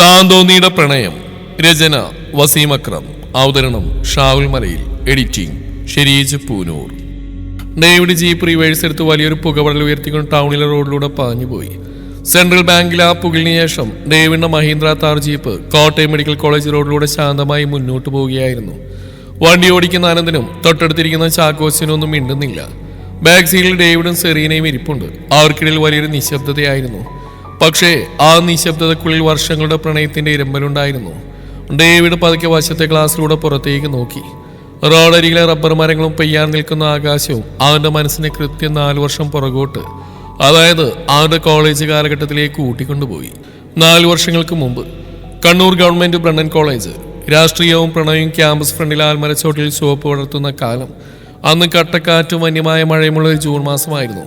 താന്തോന്നിയുടെ പ്രണയം. രചന വസീം അക്രം. അവതരണം Shavul Malayil. Editing Shareej Poonoor. David jeep reverse എടുത്ത് വലിയൊരു പുകവടൽ ഉയർത്തിക്കൊണ്ട് ടൗണിലെ റോഡിലൂടെ പാഞ്ഞുപോയി. സെൻട്രൽ ബാങ്കിലെ ആ പുകലിന് ശേഷം ഡേവിഡിന്റെ Mahindra Thar jeep Kottayam medical college റോഡിലൂടെ ശാന്തമായി മുന്നോട്ട് പോവുകയായിരുന്നു. വണ്ടി ഓടിക്കുന്ന ആനന്ദനും തൊട്ടടുത്തിരിക്കുന്ന ചാക്കോസിനും ഒന്നും മിണ്ടുന്നില്ല. ബാക്ക് സീറ്റിൽ ഡേവിഡും സെറീനയും ഇരിപ്പുണ്ട്. അവർക്കിടയിൽ വലിയൊരു നിശബ്ദതയായിരുന്നു. പക്ഷേ ആ നിശബ്ദതക്കുള്ളിൽ വർഷങ്ങളുടെ പ്രണയത്തിന്റെ ഇരമ്പലുണ്ടായിരുന്നു. ഡേവിഡ് പതുക്കെ വശത്തെ ഗ്ലാസ്സിലൂടെ പുറത്തേക്ക് നോക്കി. റോഡരികിലെ റബ്ബർ മരങ്ങളും പെയ്യാൻ നിൽക്കുന്ന ആകാശവും അവന്റെ മനസ്സിനെ കൃത്യം 4 വർഷം പുറകോട്ട്, അതായത് അവന്റെ കോളേജ് കാലഘട്ടത്തിലേക്ക് കൂട്ടിക്കൊണ്ടുപോയി. 4 വർഷങ്ങൾക്ക് മുമ്പ് കണ്ണൂർ ഗവൺമെന്റ് ബ്രണ്ണൻ കോളേജ്. രാഷ്ട്രീയവും പ്രണയവും ക്യാമ്പസ് ഫ്രണ്ടിലെ ആൽമരച്ചോട്ടിൽ ചുവപ്പ് വളർത്തുന്ന കാലം. അന്ന് കട്ടക്കാറ്റും വന്യമായ മഴയുമുള്ള ഒരു ജൂൺ മാസമായിരുന്നു.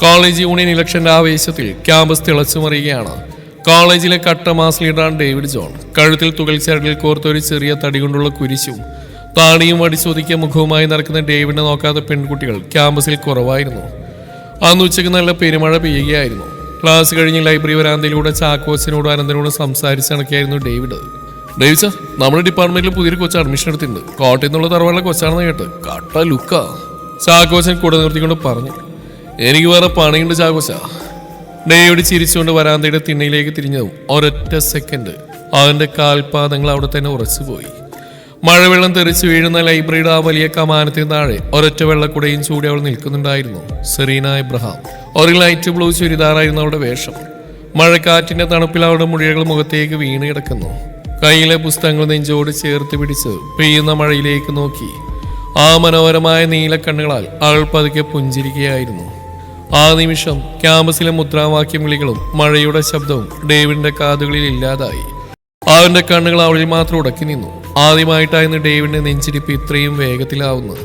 കോളേജ് യൂണിയൻ ഇലക്ഷന്റെ ആവേശത്തിൽ ക്യാമ്പസ് തിളച്ചുമറിയുകയാണ്. കോളേജിലെ കട്ട മാസ് ലീഡറാണ് ഡേവിഡ് ജോൺ. കഴുത്തിൽ തുകൽ ചരടിൽ കോർത്തൊരു ചെറിയ തടി കൊണ്ടുള്ള കുരിശും താടിയും വടിച്ചൊതുക്കിയ മുഖവുമായി നടക്കുന്ന ഡേവിഡിനെ നോക്കാത്ത പെൺകുട്ടികൾ ക്യാമ്പസിൽ കുറവായിരുന്നു. അന്ന് ഉച്ചയ്ക്ക് നല്ല പെരുമഴ പെയ്യുകയായിരുന്നു. ക്ലാസ് കഴിഞ്ഞ് ലൈബ്രറി വരാന്തയിലൂടെ ചാക്കോസിനോടും അനന്തനോടും സംസാരിച്ചിണക്കിയായിരുന്നു ഡേവിഡ്. ഡേവിഡ് സാർ, നമ്മുടെ ഡിപ്പാർട്ട്മെന്റിൽ പുതിയൊരു കൊച്ച് അഡ്മിഷൻ എടുത്തിട്ടുണ്ട്. കോട്ടയിൽ നിന്നുള്ള തറവാളിലെ കൊച്ചാണെന്ന് കേട്ട്. കട്ട ലുക്കാ. ചാക്കോച്ചൻ കൂടെ നിർത്തിക്കൊണ്ട് പറഞ്ഞു. എനിക്ക് വേറെ പണിയുണ്ട് ചാക്കോച്ച. ഡേവിഡ് ചിരിച്ചുകൊണ്ട് വരാന്തയുടെ തിണ്ണയിലേക്ക് തിരിഞ്ഞതും ഒരൊറ്റ സെക്കൻഡ് അവന്റെ കാൽപാദങ്ങൾ അവിടെ തന്നെ ഉറച്ചുപോയി. മഴവെള്ളം തെറിച്ച് വീഴുന്ന ലൈബ്രറിയുടെ ആ വലിയ കമാനത്തിന് താഴെ ഒരൊറ്റ വെള്ളക്കുടയും ചൂടി അവൾ നിൽക്കുന്നുണ്ടായിരുന്നു. Serena Abraham. ഒരു ലൈറ്റ് ബ്ലൂ ചുരിദാറായിരുന്നു അവളുടെ വേഷം. മഴക്കാറ്റിന്റെ തണുപ്പിൽ അവളുടെ മുടികൾ മുഖത്തേക്ക് വീണ് കിടക്കുന്നു. കയ്യിലെ പുസ്തകങ്ങൾ നെഞ്ചോട് ചേർത്ത് പിടിച്ച് പെയ്യുന്ന മഴയിലേക്ക് നോക്കി ആ മനോഹരമായ നീലക്കണ്ണുകളാൽ അവൾ പതുക്കെ പുഞ്ചിരിക്കുകയായിരുന്നു. ആ നിമിഷം ക്യാമ്പസിലെ മുദ്രാവാക്യം വിളികളും മഴയുടെ ശബ്ദവും ഡേവിഡിന്റെ കാതുകളിൽ ഇല്ലാതായി. അവന്റെ കണ്ണുകൾ അവളിൽ മാത്രം ഉടക്കി നിന്നു. ആദ്യമായിട്ടായിരുന്നു ഡേവിഡിന്റെ നെഞ്ചിടിപ്പ് ഇത്രയും വേഗത്തിലാവുന്നത്.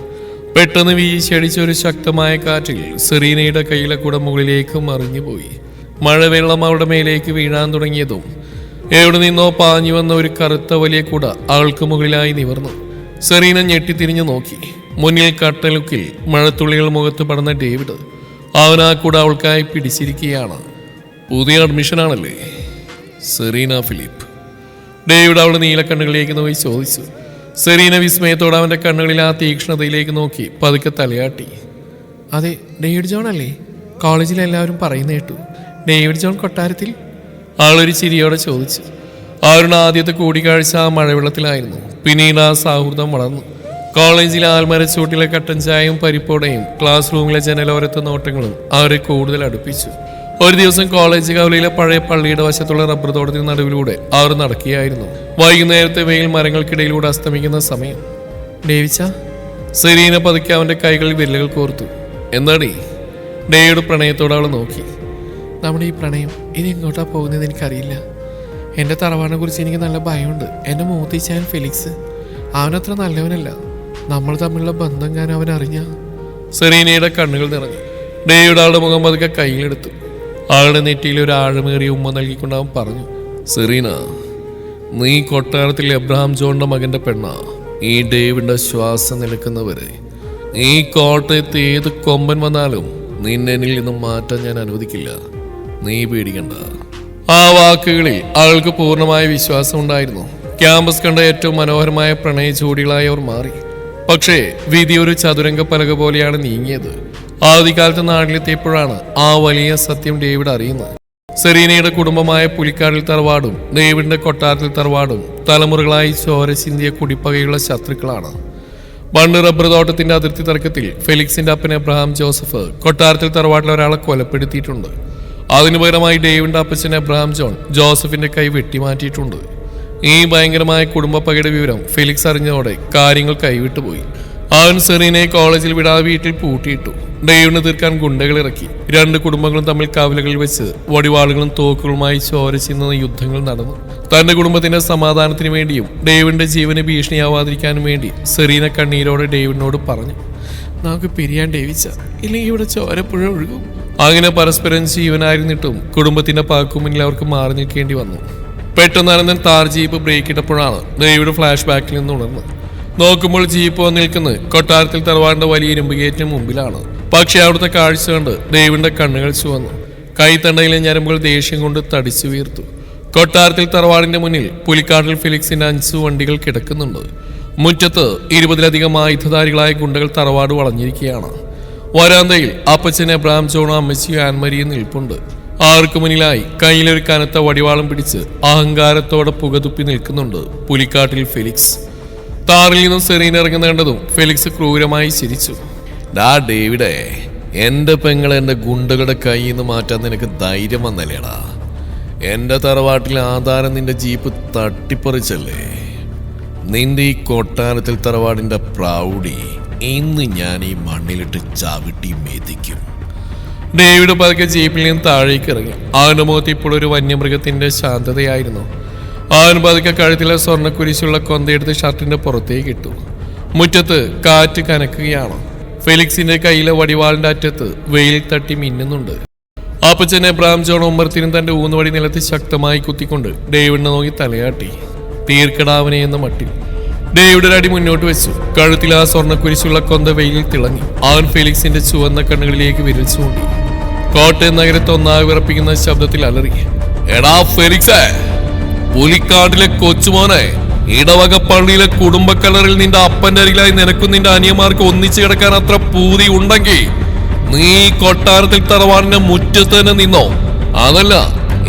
പെട്ടെന്ന് വീശിയടിച്ച ഒരു ശക്തമായ കാറ്റിൽ സെറീനയുടെ കയ്യിലെ കൂടെ മുകളിലേക്ക് മറിഞ്ഞുപോയി. മഴവെള്ളം അവളുടെ മേലേക്ക് വീഴാൻ തുടങ്ങിയതും എവിടെ നിന്നോ പാഞ്ഞു വന്ന ഒരു കറുത്ത വലിയ കുട അവൾക്ക് മുകളിലായി നിവർന്നു. സെറീന ഞെട്ടിത്തിരിഞ്ഞു നോക്കി. മുന്നിൽ കട്ടലുക്കിൽ മഴത്തുള്ളികൾ മുഖത്ത് പടർന്ന ഡേവിഡ്. അവൻ ആ കൂടെ അവൾക്കായി പിടിച്ചിരിക്കുകയാണ്. പുതിയ അഡ്മിഷനാണല്ലേ? Serena Philip. ഡേവിഡ് അവളുടെ നീലക്കണ്ണുകളിലേക്ക് നോക്കി ചോദിച്ചു. സെറീന വിസ്മയത്തോടെ അവന്റെ കണ്ണുകളിൽ ആ തീക്ഷ്ണതയിലേക്ക് നോക്കി പതുക്കെ തലയാട്ടി. അതെ, ഡേവിഡ് ജോൺ അല്ലേ? കോളേജിലെല്ലാവരും പറയുന്ന കേട്ടു. ഡേവിഡ് ജോൺ കൊട്ടാരത്തിൽ? അവളൊരു ചിരിയോടെ ചോദിച്ചു. അവരുടെ ആദ്യത്തെ കൂടിക്കാഴ്ച ആ മഴവെള്ളത്തിലായിരുന്നു. പിന്നീട് ആ സൗഹൃദം വളർന്നു. കോളേജിലെ ആൽമരച്ചൂട്ടിലെ കട്ടൻ ചായയും പരിപ്പോടയും ക്ലാസ് റൂമിലെ ജനലോരത്തെ നോട്ടങ്ങളും അവരെ കൂടുതൽ അടുപ്പിച്ചു. ഒരു ദിവസം കോളേജ് കവലയിലെ പഴയ പള്ളിയുടെ വശത്തുള്ള റബ്ബർ തോട്ടത്തിന് നടുവിലൂടെ അവർ നടക്കുകയായിരുന്നു. വൈകുന്നേരത്തെ വെയിൽ മരങ്ങൾക്കിടയിലൂടെ അസ്തമിക്കുന്ന സമയം. ഡേവിച്ച. സെറീന പതുക്കെ അവന്റെ കൈകളിൽ വിരലുകൾ കോർത്തു. എന്താടി? ഡേവിഡ് പ്രണയത്തോടെ അവൾ നോക്കി. നമ്മുടെ ഈ പ്രണയം ഇനി എങ്ങോട്ടാ പോകുന്നതെന്ന് എനിക്കറിയില്ല. എൻ്റെ തറവാടിനെ കുറിച്ച് എനിക്ക് നല്ല ഭയമുണ്ട്. എൻ്റെ മൂത്തിച്ചാൻ ഫെലിക്സ്, അവനത്ര നല്ലവനല്ല. നമ്മൾ തമ്മിലുള്ള ബന്ധം ഞാൻ അവൻ അറിഞ്ഞ. സെറീനയുടെ കണ്ണുകൾ നിറഞ്ഞു. ഡേവിഡ് ആളുടെ മുഖം പതുക്കെ കയ്യിലെടുത്തു. ആളുടെ നെറ്റിയിൽ ഒരു ആഴമേറിയ ഉമ്മ നൽകിക്കൊണ്ട് അവൻ പറഞ്ഞു. സെറീന, നീ കൊട്ടാരത്തിൽ എബ്രഹാം ജോണിന്റെ മകന്റെ പെണ്ണാ. ഈ ഡേവിഡിന്റെ ശ്വാസം നിൽക്കുന്നവരെ ഈ കോട്ടയത്ത് ഏത് കൊമ്പൻ വന്നാലും നിന്നെന്നിൽ നിന്നും മാറ്റാൻ ഞാൻ അനുവദിക്കില്ല. നീ പേടിക്കണ്ട. ആ വാക്കുകളിൽ ആൾക്ക് പൂർണ്ണമായ വിശ്വാസം ഉണ്ടായിരുന്നു. ക്യാമ്പസ് കണ്ട ഏറ്റവും മനോഹരമായ പ്രണയ ജോഡികളായി അവർ മാറി. പക്ഷേ വിധി ഒരു ചതുരംഗ പലക പോലെയാണ് നീങ്ങിയത്. ആദ്യകാലത്ത് നാട്ടിലെത്തിയപ്പോഴാണ് ആ വലിയ സത്യം ഡേവിഡ് അറിയുന്നത്. സെറീനയുടെ കുടുംബമായ പുലിക്കാടിൽ തറവാടും ഡേവിഡിന്റെ കൊട്ടാരത്തിൽ തറവാടും തലമുറകളായി ചോര ചിന്തിയ കുടിപ്പകയുള്ള ശത്രുക്കളാണ്. പണ്ട് റബ്ബർ തോട്ടത്തിന്റെ അതിർത്തി തർക്കത്തിൽ ഫെലിക്സിന്റെ അപ്പൻ എബ്രഹാം ജോസഫ് കൊട്ടാരത്തിൽ തറവാട്ടിൽ ഒരാളെ കൊലപ്പെടുത്തിയിട്ടുണ്ട്. അതിനു പകരമായി ഡേവിഡിന്റെ അപ്പച്ചൻ എബ്രഹാം ജോൺ ജോസഫിന്റെ കൈ വെട്ടിമാറ്റിയിട്ടുണ്ട്. ഈ ഭയങ്കരമായ കുടുംബപ്പകയുടെ വിവരം ഫെലിക്സ് അറിഞ്ഞതോടെ കാര്യങ്ങൾ കൈവിട്ടുപോയി. അവൻ സെറീനയെ കോളേജിൽ വിടാതെ വീട്ടിൽ പൂട്ടിയിട്ടു. ഡേവിഡിനെ തീർക്കാൻ ഗുണ്ടകൾ ഇറക്കി. 2 കുടുംബങ്ങളും തമ്മിൽ കവലകളിൽ വെച്ച് വടിവാളുകളും തോക്കുകളുമായി ചോര ചിന്തുന്ന യുദ്ധങ്ങൾ നടന്നു. തന്റെ കുടുംബത്തിന്റെ സമാധാനത്തിന് വേണ്ടിയും ഡേവിഡിന്റെ ജീവന് ഭീഷണിയാവാതിരിക്കാനും വേണ്ടി സെറീന കണ്ണീരോടെ ഡേവിഡിനോട് പറഞ്ഞു. നമുക്ക് പിരിയാൻ ഡേവിച്ച, ഇല്ലെങ്കിൽ ഇവിടെ ചോരപ്പുഴ ഒഴുകും. അങ്ങനെ പരസ്പരം ജീവനായിരുന്നിട്ടും കുടുംബത്തിന്റെ പാക്കുമുന്നിൽ അവർക്ക് മാറി നിൽക്കേണ്ടി വന്നു. പെട്ടെന്ന് അനന്തൻ താർ ജീപ്പ് ബ്രേക്ക് ഇട്ടപ്പോഴാണ് ഡേവിഡ് ഫ്ലാഷ് ബാക്കിൽ നിന്ന് ഉണർന്ന് നോക്കുമ്പോൾ ജീപ്പ് വന്ന് നിൽക്കുന്നത് കൊട്ടാരത്തിൽ തറവാടിന്റെ വലിയ ഇരുമ്പ് ഗേറ്റിന് മുമ്പിലാണ്. പക്ഷെ അവിടുത്തെ കാഴ്ച കണ്ട് ഡേവിഡിന്റെ കണ്ണുകൾ ചുവന്നു. കൈത്തണ്ടയിലെ ഞരമ്പുകൾ ദേഷ്യം കൊണ്ട് തടിച്ചു വീർത്തു. കൊട്ടാരത്തിൽ തറവാടിന്റെ മുന്നിൽ പുലിക്കാട്ടിൽ ഫെലിക്സിന്റെ 5 വണ്ടികൾ കിടക്കുന്നുണ്ട്. മുറ്റത്ത് 20-ലധികം ആയുധധാരികളായ ഗുണ്ടകൾ തറവാട് വളഞ്ഞിരിക്കുകയാണ്. വരാന്തയിൽ അപ്പച്ചൻ എബ്രഹാം ജോണും അമ്മച്ചിയും ആൻമരിയും നിൽപ്പുണ്ട്. ആർക്കു മുന്നിലായി കയ്യിലൊരു കനത്ത വടിവാളം പിടിച്ച് അഹങ്കാരത്തോടെ പുകതുപ്പി നിൽക്കുന്നുണ്ട് പുലിക്കാട്ടിൽ ഫെലിക്സ്. താറിൽ നിന്നും സെറീൻ ഇറങ്ങുന്ന കണ്ടതും ഫെലിക്സ് ക്രൂരമായി ചിരിച്ചു. ഡാ ഡേവിഡേ, എന്റെ പെങ്ങളെ എന്റെ ഗുണ്ടകളുടെ കയ്യിൽ നിന്ന് മാറ്റാൻ നിനക്ക് ധൈര്യം വന്നല്ലേടാ? എന്റെ തറവാട്ടിൽ ആധാരം നിന്റെ ജീപ്പ് തട്ടിപ്പറിച്ചല്ലേ? നിന്റെ ഈ കൊട്ടാരത്തിൽ തറവാടിന്റെ പ്രൗഢി ഇന്ന് ഞാൻ ഈ മണ്ണിലിട്ട് ചവിട്ടി മെതിക്കും. ഡേവിഡ് പതുക്കെ ജീപ്പിൽ നിന്ന് താഴേക്ക് ഇറങ്ങി. അവന്റെ മുഖത്ത് ഇപ്പോൾ ഒരു വന്യമൃഗത്തിന്റെ ശാന്തതയായിരുന്നു. അവൻ പതുക്കെ കഴുത്തിലെ സ്വർണ്ണക്കുരിശുള്ള കൊന്തയെടുത്ത് ഷർട്ടിന്റെ പുറത്തേക്ക് ഇട്ടു. മുറ്റത്ത് കാറ്റ് കനക്കുകയാണ്. ഫെലിക്സിന്റെ കയ്യിലെ വടിവാളിന്റെ അറ്റത്ത് വെയിൽ തട്ടി മിന്നുന്നുണ്ട്. അപ്പച്ചൻ എബ്രഹാം ജോൺ ഉമ്മർത്തിനും തന്റെ ഊന്നുവടി നിലത്ത് ശക്തമായി കുത്തിക്കൊണ്ട് ഡേവിഡിനെ നോക്കി തലയാട്ടി. തീർക്കടാവനെ എന്ന മട്ടിൽ ഡേവിഡ് ഒരു അടി മുന്നോട്ട് വെച്ചു. കഴുത്തിൽ ആ സ്വർണ്ണക്കുരിശുള്ള കൊന്ത വെയിലിൽ തിളങ്ങി. അവൻ ഫെലിക്സിന്റെ ചുവന്ന കണ്ണുകളിലേക്ക് വിരൽ ചൂണ്ടി. കോട്ടയം നഗരത്തെ ഒന്നാകെ വിറപ്പിക്കുന്ന ശബ്ദത്തിൽ അലറി. എടാ ഫെലിക്സേ, പുലിക്കാട്ടിലെ കൊച്ചുമോനെ, ഇടവക പള്ളിയിലെ കുടുംബക്കലറിൽ നിന്റെ അപ്പന്റെ അരികിലായി നിനക്കും നിന്റെ അനിയന്മാർക്ക് ഒന്നിച്ചു കിടക്കാൻ അത്ര പൂതി ഉണ്ടെങ്കിൽ നീ കൊട്ടാരത്തിൽ തറവാടിന്റെ മുറ്റത്ത് തന്നെ നിന്നോ. അതല്ല,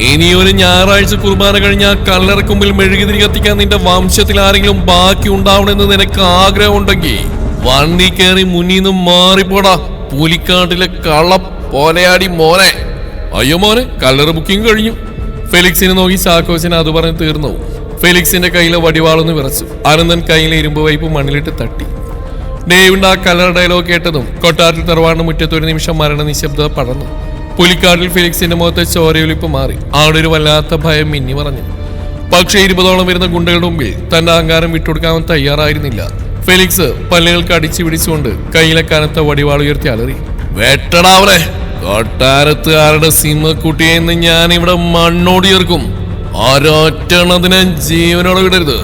ഇനിയൊരു ഞായറാഴ്ച കുർബാന കഴിഞ്ഞ ആ കല്ലറക്കുമ്പിൽ മെഴുകുതിരി കത്തിക്കാൻ നിന്റെ വംശത്തിൽ ആരെങ്കിലും ബാക്കി ഉണ്ടാവണമെന്ന് നിനക്ക് ആഗ്രഹം ഉണ്ടെങ്കിൽ വണ്ടി കയറി മുന്നിൽ നിന്നും മാറിപ്പോടാ പുലിക്കാട്ടിലെ കള്ള പോലെയാടി മോനെ. അയ്യോ മോനെ, കല്ലറ ബുക്കിംഗ് കഴിഞ്ഞു. ഫെലിക്സിനെ നോക്കി ചാക്കോച്ചൻ അത് പറഞ്ഞ് തീർന്നു. ഫെലിക്സിന്റെ കയ്യിലെ വടിവാളൊന്ന് വിറച്ചു. അനന്തൻ കയ്യിലെ ഇരുമ്പ് വൈപ്പ് മണ്ണിലിട്ട് തട്ടി. ഡേവിഡ് ആ കല്ലറ ഡയലോഗ് കേട്ടതും കൊട്ടാരത്തിൽ തറവാടിന് മുറ്റത്ത് ഒരു നിമിഷം മരണ നിശബ്ദത പടർന്നു. പുലിക്കാട്ടിൽ ഫെലിക്സിന്റെ മുഖത്തെ ചോരയൊലിപ്പ് മാറി. അവിടെ ഒരു വല്ലാത്ത ഭയം മിന്നി പറഞ്ഞു. പക്ഷേ 20ഓളം വരുന്ന ഗുണ്ടകളുടെ മുമ്പിൽ തന്റെ അഹങ്കാരം വിട്ടുകൊടുക്കാൻ തയ്യാറായിരുന്നില്ല. ഫെലിക്സ് പല്ലുകൾക്ക് അടിച്ചു പിടിച്ചുകൊണ്ട് കയ്യിലെ കനത്ത വടിവാൾ ഉയർത്തി അലറി. വെട്ടടാവരെ, കൊട്ടാരത്തുകാരുടെ സിംഹക്കുട്ടിയെ നിന്ന് ഞാൻ ഇവിടെ മണ്ണോട് ചേർക്കും. ഒരൊറ്റണതിനെ ജീവനോടെ വിടരുത്.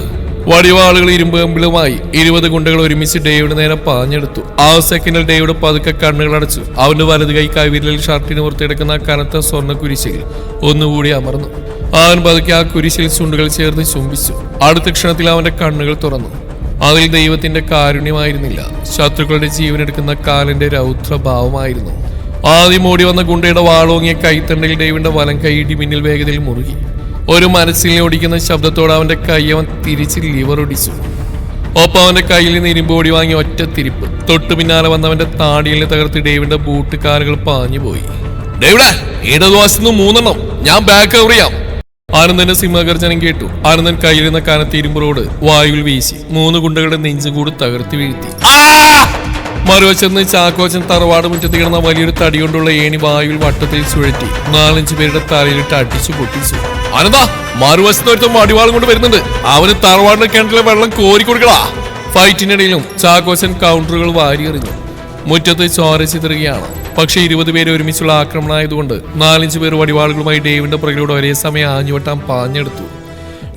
വടിവാളുകൾ ഇരുമ്പ് കമ്പിളുമായി 20 ഗുണ്ടകൾ ഒരുമിച്ച് ഡേവിഡ് നേരെ പാഞ്ഞെടുത്തു. ആ സെക്കൻഡിൽ ഡേവിഡ് പതുക്കെ കണ്ണുകൾ അടച്ചു. അവന്റെ വലത് കൈ കൈവിരലിൽ ഷർട്ടിന് പുറത്തെടുക്കുന്ന കനത്ത സ്വർണ്ണ കുരിശിൽ ഒന്നുകൂടി അമർന്നു. അവൻ പതുക്കെ ആ കുരിശിൽ ചുണ്ടുകൾ ചേർത്ത് ചുംബിച്ചു. അടുത്ത ക്ഷണത്തിൽ അവന്റെ കണ്ണുകൾ തുറന്നു. അതിൽ ദൈവത്തിന്റെ കാരുണ്യമായിരുന്നില്ല, ശത്രുക്കളുടെ ജീവനെടുക്കുന്ന കാലിന്റെ രൗദ്രഭാവമായിരുന്നു. ആദ്യം ഓടി വന്ന ഗുണ്ടയുടെ വാളോങ്ങിയ കൈത്തണ്ടയിൽ ഡേവിഡിന്റെ വലം കൈ ഇടിമിന്നൽ വേഗതയിൽ മുറുകി. ഒരു മനസ്സിനെ ഓടിക്കുന്ന ശബ്ദത്തോടെ അവന്റെ കൈ അവൻ തിരിച്ച് ലിവർ ഒടിച്ചു. ഒപ്പം അവന്റെ കയ്യിൽ നിന്ന് ഇരുമ്പ് ഓടി വാങ്ങി ഒറ്റ തിരിപ്പ്. തൊട്ടു പിന്നാലെ വന്നവന്റെ താടിയിൽ തകർത്ത് ഡേവിഡിന്റെ ബൂട്ട് കാലുകൾ പാഞ്ഞുപോയി. ഡേവിഡേ, ഇടതുവശത്ത് 3 എണ്ണം, ഞാൻ ബാക്ക് കവർ ചെയ്യാം. ആനന്ദന്റെ സിംഹഗർജനം കേട്ടു. ആനന്ദൻ കയ്യിൽ നിന്ന് കനത്ത ഇരുമ്പ് റോഡ് വായുവിൽ വീശി 3 ഗുണ്ടകളുടെ നെഞ്ചും കൂടി തകർത്തി വീഴ്ത്തി. മറുവശത്ത് ചാക്കോച്ചൻ തറവാട് മുറ്റത്ത് കിടന്ന വലിയൊരു തടി കൊണ്ടുള്ള ഏണി വായുവിൽ വട്ടത്തിൽ ചുഴറ്റി 4-5 പേരുടെ തലയിലിട്ട് അടിച്ചു പൊട്ടിച്ചു. അനന്താ, മറുവശത്ത് ഒരുത്തം വടിവാളും കൊണ്ട് വരുന്നുണ്ട്. അവന് തറവാടിന്റെ കിണറ്റിലെ വെള്ളം കോരി കൊടുക്കടാ. ഫൈറ്റിനിടയിലും ചാക്കോച്ചൻ കൗണ്ടറുകൾ വാരിയെറിഞ്ഞു. മുറ്റത്ത് ചോര ചിതറുകയാണ്. പക്ഷെ 20 പേര് ഒരുമിച്ചുള്ള ആക്രമണമായതുകൊണ്ട് 4-5 പേർ വടിവാളുകളുമായി ഡേവിഡിന്റെ പുറകിലൂടെ ഒരേ സമയം ആഞ്ഞുവട്ടാൻ പാഞ്ഞെടുത്തു.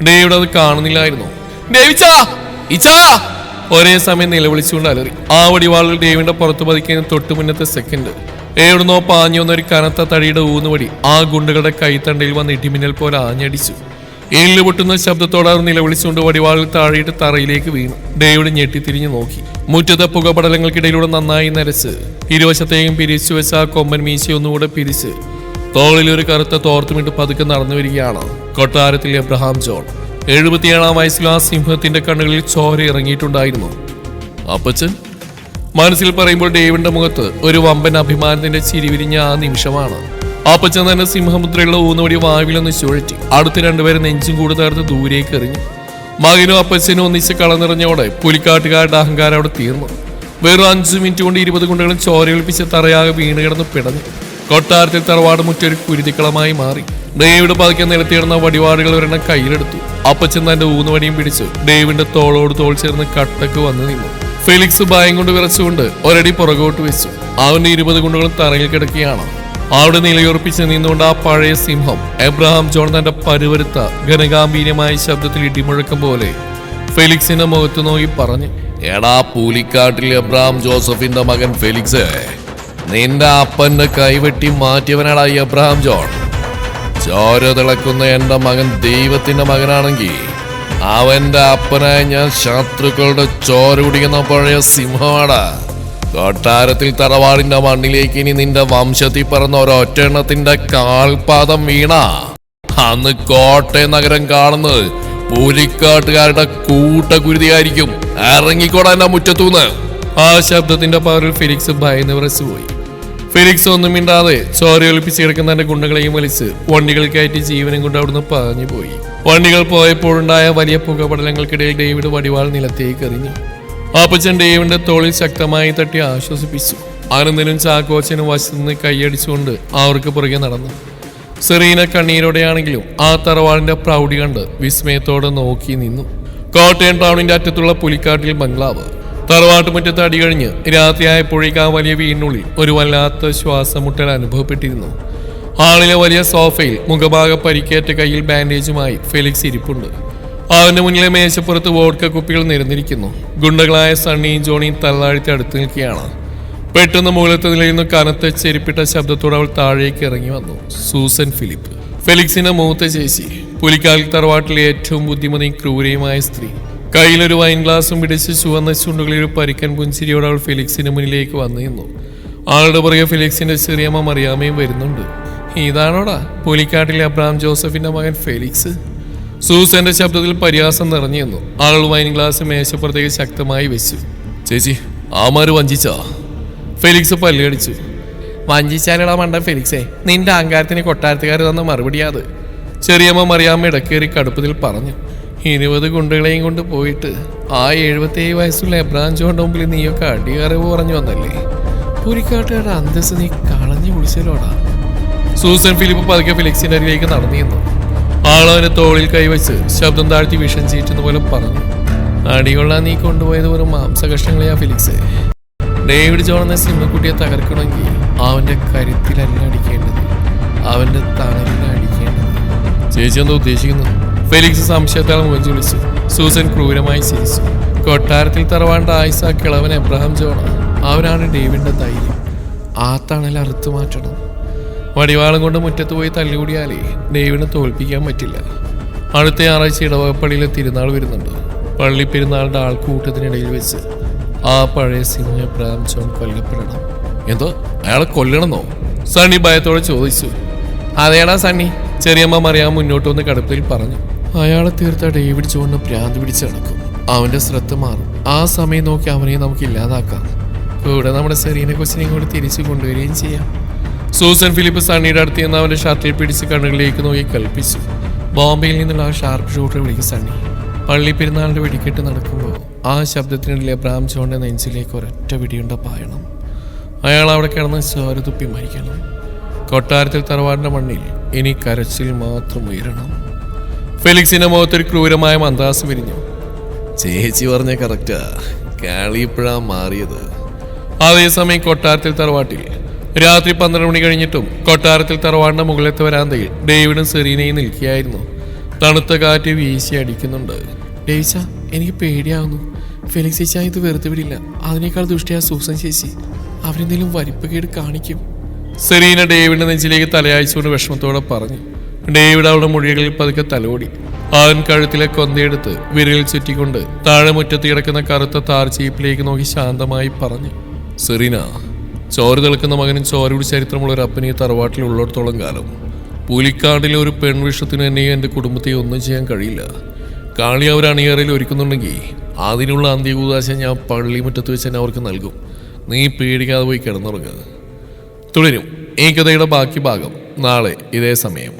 ഡേവിഡ് അത് കാണുന്നില്ലായിരുന്നു. ഒരേ സമയം നിലവിളിച്ചുകൊണ്ട് അലറി. ആ വടിവാളുകൾ ഡേവിഡിന്റെ പുറത്തു പതിക്കുന്ന തൊട്ടു മുന്നത്തെ സെക്കൻഡ് എവിടുന്നോ പാഞ്ഞു വന്ന ഒരു കനത്ത തടിയുടെ ഊന്നുവടി ആ ഗുണ്ടകളുടെ കൈത്തണ്ടയിൽ വന്ന് ഇടിമിന്നൽ പോലെ ആഞ്ഞടിച്ചു. എല്ല് പൊട്ടുന്ന ശബ്ദത്തോടെ അവർ നിലവിളിച്ചുകൊണ്ട് വടിവാളുകൾ താഴെയിട്ട് തറയിലേക്ക് വീണു. ഡേവിഡ് ഞെട്ടിത്തിരിഞ്ഞു നോക്കി. മുറ്റത്തെ പുകപടലങ്ങൾക്കിടയിലൂടെ നന്നായി നരച്ച് ഇരുവശത്തേക്കും പിരിച്ചു വെച്ച ആ കൊമ്പൻ മീശ ഒന്നുകൂടെ പിരിച്ച് തോളിൽ ഒരു കറുത്ത തോർത്തുമിട്ട് പതുക്കെ നടന്നു വരികയാണ് കൊട്ടാരത്തിൽ എബ്രഹാം ജോൺ. 77-ാം വയസ്സിൽ ആ സിംഹത്തിന്റെ കണ്ണുകളിൽ ചോര ഇറങ്ങിയിട്ടുണ്ടായിരുന്നു. അപ്പച്ചൻ മനസ്സിൽ പറയുമ്പോൾ ഡേവിഡിന്റെ മുഖത്ത് ഒരു വമ്പൻ അഭിമാനത്തിന്റെ ചിരി വിരിഞ്ഞ ആ നിമിഷമാണ്. അപ്പച്ചൻ തന്നെ സിംഹമുദ്രയുള്ള ഊന്നുവടി വായുവിലൊന്ന് ചുഴറ്റി. അടുത്ത 2 പേരെ നെഞ്ചും കൂടി തകർത്ത് ദൂരേക്ക് എറിഞ്ഞു. മകനും അപ്പച്ചനും ഒന്നിച്ച് കളനിറഞ്ഞോടെ പുലിക്കാട്ടുകാരുടെ അഹങ്കാരം അവിടെ തീർന്നു. വെറും 5 മിനിറ്റ് കൊണ്ട് 20 ഗുണ്ടകളും ചോരയൊളിപ്പിച്ച് തറയാകെ വീണ് കിടന്ന് പിടഞ്ഞു. കൊട്ടാരത്തിൽ തറവാട് മുറ്റൊരു കുരുതിക്കളമായി മാറി. ഡേവിഡ് പതുക്കെ നിലത്തിയിടുന്ന വടിവാടുകൾ ഒരെണ്ണം കയ്യിലെടുത്തു. അപ്പച്ചൻ തന്റെ ഊന്നുവടിയും പിടിച്ച് ഡേവിഡിന്റെ തോളോട് തോൾ ചേർന്ന് കട്ടക്ക് വന്നു നിന്നു. ഫെലിക്സ് ഭയം കൊണ്ട് വിറച്ചുകൊണ്ട് ഒരടി പുറകോട്ട് വെച്ചു. അവന്റെ 20 ഗുണ്ടകളും തറയിൽ കിടക്കുകയാണ്. അവിടെ നിലയുറപ്പിച്ച് നിന്നുകൊണ്ട് ആ പഴയ സിംഹം എബ്രഹാം ജോൺ തന്റെ പരുവരുത്ത ഘനഗാംഭീര്യമായ ശബ്ദത്തിൽ ഇടിമുഴക്കം പോലെ ഫെലിക്സിന്റെ മുഖത്ത് നോക്കി പറഞ്ഞു. എടാ പുലിക്കാട്ടിൽ എബ്രഹാം ജോസഫിന്റെ മകൻ ഫെലിക്സ്, നിന്റെ അപ്പന്റെ കൈവെട്ടി മാറ്റിയവനാടാ എബ്രഹാം ജോൺ. ചോര തിളക്കുന്ന എന്റെ മകൻ ദൈവത്തിന്റെ മകനാണെങ്കിൽ അവന്റെ അപ്പനായ ഞാൻ ശത്രുക്കളുടെ ചോര കുടിക്കുന്ന പഴയ സിംഹമാടാ. കൊട്ടാരത്തിൽ തറവാടിന്റെ മണ്ണിലേക്ക് ഇനി നിന്റെ വംശത്തിൽ പറഞ്ഞ ഒരൊറ്റെണ്ണത്തിന്റെ കാൽപാദം വീണ അന്ന് കോട്ടയം നഗരം കാണുന്നത് പുലിക്കാട്ടുകാരുടെ കൂട്ടകുരുതിയായിരിക്കും. ഇറങ്ങിക്കോടാ എന്റെ മുറ്റത്തൂന്ന്. ആ ശബ്ദത്തിന്റെ പവറിൽ ഫെലിക്സ് ഭയന്ന് വിറച്ചുപോയി. ഫെലിക്സ് ഒന്നും മിണ്ടാതെ ചോരയൊലിപ്പിച്ച് കിടക്കുന്ന തന്റെ ഗുണ്ടകളെയും വലിച്ച് വണ്ടികൾ കയറ്റി ജീവനും കൊണ്ട് അവിടുന്ന് പാഞ്ഞു പോയി. വണ്ടികൾ പോയപ്പോഴുണ്ടായ വലിയ പുകപടലങ്ങൾക്കിടയിൽ ഡേവിഡ് വടിവാൾ നിലത്തേക്ക് എറിഞ്ഞു. അപ്പച്ചൻ ഡേവിഡിന്റെ തോളിൽ ശക്തമായി തട്ടി ആശ്വസിപ്പിച്ചു. ആനന്ദനും ചാക്കോച്ചനും വശത്തുനിന്ന് കൈയടിച്ചുകൊണ്ട് അവർക്ക് പുറകെ നടന്നു. സെറീന കണ്ണീരോടെയാണെങ്കിലും ആ തറവാടിന്റെ പ്രൗഢി കണ്ട് വിസ്മയത്തോടെ നോക്കി നിന്നു. കോട്ടയം ടൗണിന്റെ അറ്റത്തുള്ള പുലിക്കാട്ടിൽ ബംഗ്ലാവ്. തറവാട്ടുമുറ്റത്ത് അടി കഴിഞ്ഞ് രാത്രിയായപ്പോഴേക്ക് ആ വലിയ വീടിനുള്ളിൽ ഒരു വല്ലാത്ത ശ്വാസമുട്ടൽ അനുഭവപ്പെട്ടിരുന്നു. ഹാളിലെ വലിയ സോഫയിൽ മുഖഭാഗം പരിക്കേറ്റ കയ്യിൽ ബാൻഡേജുമായി ഫെലിക്സ് ഇരിപ്പുണ്ട്. അവന്റെ മുന്നിലെ മേശപ്പുറത്ത് വോഡ്ക കുപ്പികൾ നിരന്നിരിക്കുന്നു. ഗുണ്ടകളായ സണ്ണിയും ജോണിയും തള്ളാഴ്ത്തി അടുത്ത് നിൽക്കുകയാണ്. പെട്ടെന്ന് മുകളിലത്തെ നിലയിൽ നിന്ന് കനത്ത ചെരിപ്പിട്ട ശബ്ദത്തോടെ അവൾ താഴേക്ക് ഇറങ്ങി വന്നു. സൂസൻ ഫിലിപ്പ്, ഫെലിക്സിന്റെ മൂത്ത ചേച്ചി, പുലിക്കാലിൽ തറവാട്ടിലെ ഏറ്റവും ബുദ്ധിമതിയും ക്രൂരയുമായ സ്ത്രീ. കയ്യിലൊരു വൈൻ ഗ്ലാസും പിടിച്ച് ചുവന്ന ചുണ്ടുകളിൽ ഒരു പരിക്കൻ പുഞ്ചിരിയോടെ അവൾ ഫെലിക്സിന്റെ മുന്നിലേക്ക് വന്നു നിന്നു. ആളുടെ പുറകെ ഫെലിക്സിന്റെ ചെറിയമ്മ മറിയാമ്മയും വരുന്നുണ്ട്. ഇതാണോടാ പുലിക്കാട്ടിലെ അബ്രഹാം ജോസഫിന്റെ മകൻ ഫെലിക്സ്? സൂസന്റെ ശബ്ദത്തിൽ പരിഹാസം നിറഞ്ഞു നിന്നു. ആൾ വൈൻ ഗ്ലാസ് മേശപ്പുറത്തേക്ക് ശക്തമായി വെച്ചു. ചേച്ചി, ആമാര് വഞ്ചിച്ചാ? ഫെലിക്സ് പല്ലടിച്ചു. വഞ്ചിച്ചാലിടാ മണ്ട ഫെലിക്സേ, നിന്റെ അഹങ്കാരത്തിന് കൊട്ടാരത്തുകാർ തന്ന മറുപടിയാത്. ചെറിയമ്മ മറിയാമ്മ ഇടക്കേറി കടുപ്പത്തിൽ പറഞ്ഞു. 20 ഗുണ്ടകളെയും കൊണ്ട് പോയിട്ട് ആ 77 വയസ്സുള്ള എബ്രഹാം ജോന്റെ മുമ്പിൽ നീയൊക്കെ അടിയറവ് പറഞ്ഞു വന്നല്ലേ? പുലിക്കാട്ടുകാരുടെ അന്തസ് നീ കളഞ്ഞു വിളിച്ചല്ലോടാ. സൂസൻ ഫിലിപ്പ് പതുക്കെ ഫെലിക്സിന്റെ അരികിലേക്ക് നടന്നിരുന്നു. ആളവനെ തോളിൽ കൈവച്ച് ശബ്ദം താഴ്ത്തി വിഷം ചീറ്റുന്ന പോലെ പറഞ്ഞു. അടികൊള്ളാൻ നീ കൊണ്ടുപോയത് വെറും മാംസകഷ്ണങ്ങളെയാ ഫെലിക്സേ. ഡേവിഡ് ജോൺ എന്ന സിംഹക്കുട്ടിയെ തകർക്കണമെങ്കിൽ അവന്റെ കരുത്തിലല്ല അടിക്കേണ്ടത്, അവന്റെ തണലിൽ അടിക്കേണ്ടത്. ചേച്ചി എന്താ ഉദ്ദേശിക്കുന്നത്? ഫെലിക്സ് സംശയത്താൽ മുഖം ചുളിച്ചു. സൂസൻ ക്രൂരമായി ചിരിച്ചു. കൊട്ടാരത്തിൽ തറവാണ്ട ആയിസ കിളവൻ എബ്രഹാം ജോണ്. അവനാണ് ഡേവിഡിന്റെ ധൈര്യം. ആ തണൽ അറുത്തു മാറ്റണം. വടിവാളം കൊണ്ട് മുറ്റത്ത് പോയി തല്ലുകൂടിയാലേ ഡേവിഡിനെ തോൽപ്പിക്കാൻ പറ്റില്ല. അടുത്ത ഞായറാഴ്ച ഇടവകപ്പള്ളിയിലെ തിരുനാൾ വരുന്നുണ്ട്. പള്ളി പെരുന്നാളിന്റെ ആൾക്കൂട്ടത്തിനിടയിൽ വെച്ച് ആ പഴയ സിംഹ എബ്രഹാം ജോൺ കൊല്ലപ്പെടണം. എന്തോ അയാളെ കൊല്ലണമെന്നോ? സണ്ണി ഭയത്തോടെ ചോദിച്ചു. അതേടാ സണ്ണി, ചെറിയമ്മ മറിയാൻ മുന്നോട്ട് വന്ന് കടുപ്പത്തിൽ പറഞ്ഞു. അയാളെ തീർത്ത ഡേവിഡ് ജോണിന് ഭ്രാന്ത് പിടിച്ച് നടക്കും. അവന്റെ ശ്രദ്ധ മാറും. ആ സമയം നോക്കി അവനെ നമുക്ക് ഇല്ലാതാക്കാം. കൂടെ നമ്മുടെ സെറീനെ കൊച്ചിനെ കൂടി തിരിച്ചു കൊണ്ടുവരികയും ചെയ്യാം. സൂസൻ ഫിലിപ്പ് സണ്ണിയുടെ അടുത്ത് നിന്ന് അവന്റെ ഷർട്ടിൽ പിടിച്ച് കണ്ണുകളിലേക്ക് നോക്കി കൽപ്പിച്ചു. ബോംബെയിൽ നിന്നുള്ള ആ ഷാർപ്പ് ഷൂട്ടർ വിളിക്കും സണ്ണി. പള്ളി പെരുന്നാളിന്റെ വെടിക്കെട്ട് നടക്കുമ്പോൾ ആ ശബ്ദത്തിനിടയിൽ എബ്രഹാം ജോണിന്റെ നെഞ്ചിലേക്ക് ഒരൊറ്റ വെടിയുണ്ട പായണം. അയാൾ അവിടെ കിടന്ന് ചോര തുപ്പി മരിക്കണം. കൊട്ടാരത്തിൽ തറവാടിന്റെ മണ്ണിൽ ഇനി കരച്ചിൽ മാത്രം ഉയരണം. ഫെലിക്സിന്റെ മുഖത്തൊരു ക്രൂരമായ മന്ദാസം വിരിഞ്ഞു. ചേച്ചി പറഞ്ഞ കറക്റ്റാ, കാളിയപ്പോഴാ മാറിയത്. അതേസമയം കൊട്ടാരത്തിൽ തറവാട്ടിൽ രാത്രി 12 മണി കഴിഞ്ഞിട്ടും കൊട്ടാരത്തിൽ തറവാടിന്റെ മുകളിലത്തെ വരാന്തയിൽ ഡേവിഡും സെറീനയും നിൽക്കുകയായിരുന്നു. തണുത്ത കാറ്റ് വീശി അടിക്കുന്നുണ്ട്. ഡേവിച്ച, എനിക്ക് പേടിയാവുന്നു. ഫെലിക്സ് ചേച്ചാ ഇത് വെറുതെ വിടില്ല. അതിനേക്കാൾ ദുഷ്ടിയാ സൂസൻ ചേച്ചി. അവരെന്തെങ്കിലും വലിപ്പക്കേട് കാണിക്കും. സെറീന ഡേവിഡിന്റെ നെഞ്ചിലേക്ക് തലയാഴ്ചകൊണ്ട് വിഷമത്തോടെ പറഞ്ഞു. ഡേവിഡ് അവളുടെ മുഴികളിൽ പതുക്കെ തലോടി. അവൻ കഴുത്തിലെ കൊന്തയെടുത്ത് വിരലിൽ ചുറ്റിക്കൊണ്ട് താഴെ മുറ്റത്ത് കിടക്കുന്ന കറുത്ത താർ ചീപ്പിലേക്ക് നോക്കി ശാന്തമായി പറഞ്ഞു. സെറീന, ചോര തിളക്കുന്ന മകനും ചോരയുടെ ചരിത്രമുള്ള ഒരു അപ്പനെ തറവാട്ടിൽ ഉള്ളിടത്തോളം കാലം പുലിക്കാടിലെ ഒരു പെൺവിഷത്തിന് എന്നെയും എൻ്റെ കുടുംബത്തെയും ഒന്നും ചെയ്യാൻ കഴിയില്ല. കാളി അവർ അണിയറയിൽ ഒരുക്കുന്നുണ്ടെങ്കിൽ അതിനുള്ള അന്ത്യകൂതാശ ഞാൻ പള്ളിമുറ്റത്ത് വെച്ച് തന്നെ അവർക്ക് നൽകും. നീ പേടിക്കാതെ പോയി കിടന്നുറങ്ങുക. തുടരും ഈ കഥയുടെ ബാക്കി ഭാഗം നാളെ ഇതേ സമയം.